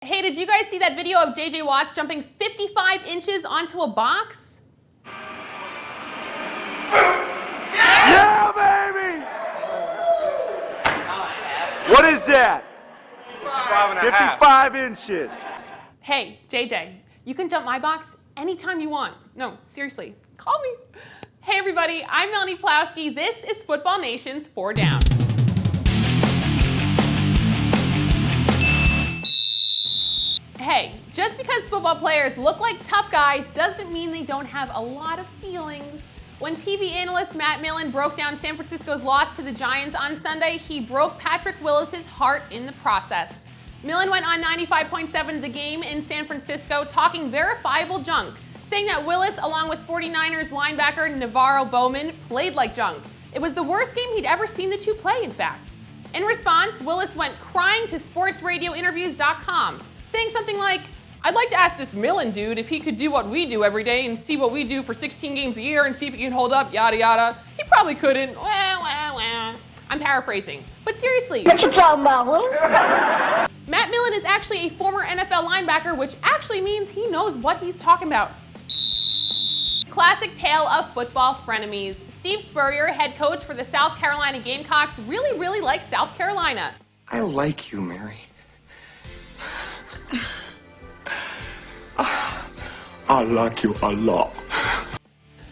Hey, did you guys see that video of J.J. Watts jumping 55 inches onto a box? Yeah, baby! What is that? 55 inches. Hey, JJ, you can jump my box anytime you want. No, seriously, call me. Hey everybody, I'm Melanie Plowski. This is Football Nation's 4 Downs. Hey, just because football players look like tough guys doesn't mean they don't have a lot of feelings. When TV analyst Matt Millen broke down San Francisco's loss to the Giants on Sunday, he broke Patrick Willis's heart in the process. Millen went on 95.7 The Game in San Francisco, talking verifiable junk, saying that Willis, along with 49ers linebacker Navarro Bowman, played like junk. It was the worst game he'd ever seen the two play, in fact. In response, Willis went crying to sportsradiointerviews.com, saying something like, "I'd like to ask this Millen dude if he could do what we do every day and see what we do for 16 games a year and see if he can hold up, yada yada. He probably couldn't. Wah, wah, wah." I'm paraphrasing. But seriously, What you talking about, huh? Matt Millen is actually a former NFL linebacker, which actually means he knows what he's talking about. Classic tale of football frenemies. Steve Spurrier, head coach for the South Carolina Gamecocks, really likes South Carolina. I like you, Mary. I like you a lot.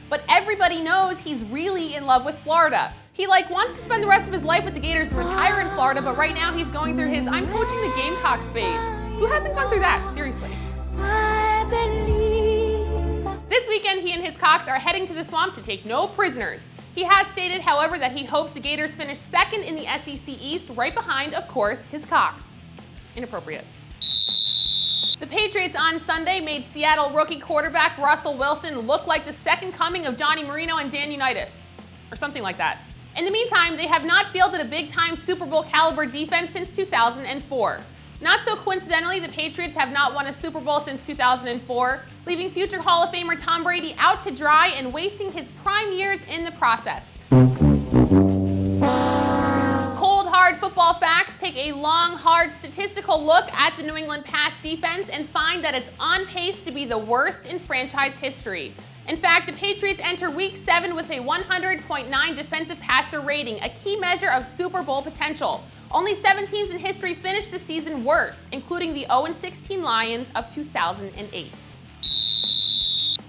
But everybody knows he's really in love with Florida. He wants to spend the rest of his life with the Gators and retire in Florida, but right now he's going through his I'm coaching the Gamecocks phase. Who hasn't gone through that, seriously? This weekend, he and his Cocks are heading to the Swamp to take no prisoners. He has stated, however, that he hopes the Gators finish second in the SEC East, right behind, of course, his Cocks. Inappropriate. The Patriots on Sunday made Seattle rookie quarterback Russell Wilson look like the second coming of Johnny Marino and Dan Unitas, or something like that. In the meantime, they have not fielded a big-time Super Bowl caliber defense since 2004. Not so coincidentally, the Patriots have not won a Super Bowl since 2004, leaving future Hall of Famer Tom Brady out to dry and wasting his prime years in the process. Cold, hard football facts take a long, hard statistical look at the New England pass defense and find that it's on pace to be the worst in franchise history. In fact, the Patriots enter Week 7 with a 100.9 defensive passer rating, a key measure of Super Bowl potential. Only 7 teams in history finished the season worse, including the 0-16 Lions of 2008.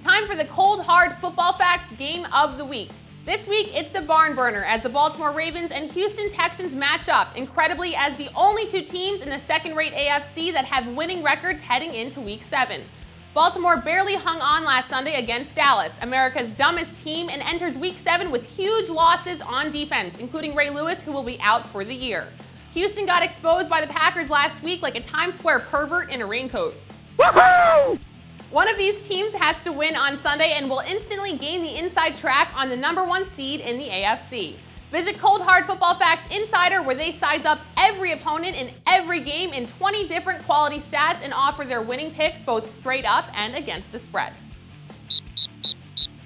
Time for the cold, hard football facts game of the week. This week, it's a barn burner as the Baltimore Ravens and Houston Texans match up, incredibly, as the only 2 teams in the second-rate AFC that have winning records heading into Week 7. Baltimore barely hung on last Sunday against Dallas, America's dumbest team, and enters Week 7 with huge losses on defense, including Ray Lewis, who will be out for the year. Houston got exposed by the Packers last week like a Times Square pervert in a raincoat. Woohoo! One of these teams has to win on Sunday and will instantly gain the inside track on the #1 seed in the AFC. Visit Cold Hard Football Facts Insider, where they size up every opponent in every game in 20 different quality stats and offer their winning picks both straight up and against the spread.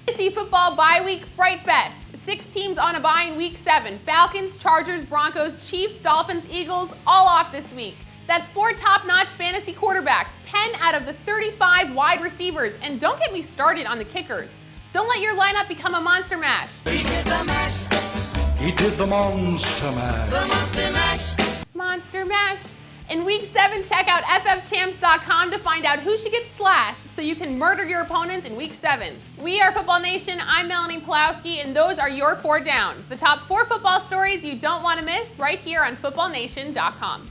Fantasy Football Bye Week Fright Fest. 6 teams on a bye in Week 7. Falcons, Chargers, Broncos, Chiefs, Dolphins, Eagles, all off this week. That's 4 top-notch fantasy quarterbacks, 10 out of the 35 wide receivers, and don't get me started on the kickers. Don't let your lineup become a monster mash. He did the monster mash. The monster mash. Monster mash. In Week 7, check out ffchamps.com to find out who should get slashed so you can murder your opponents in Week 7. We are Football Nation. I'm Melanie Plowski, and those are your 4 Downs, the top 4 football stories you don't want to miss right here on footballnation.com.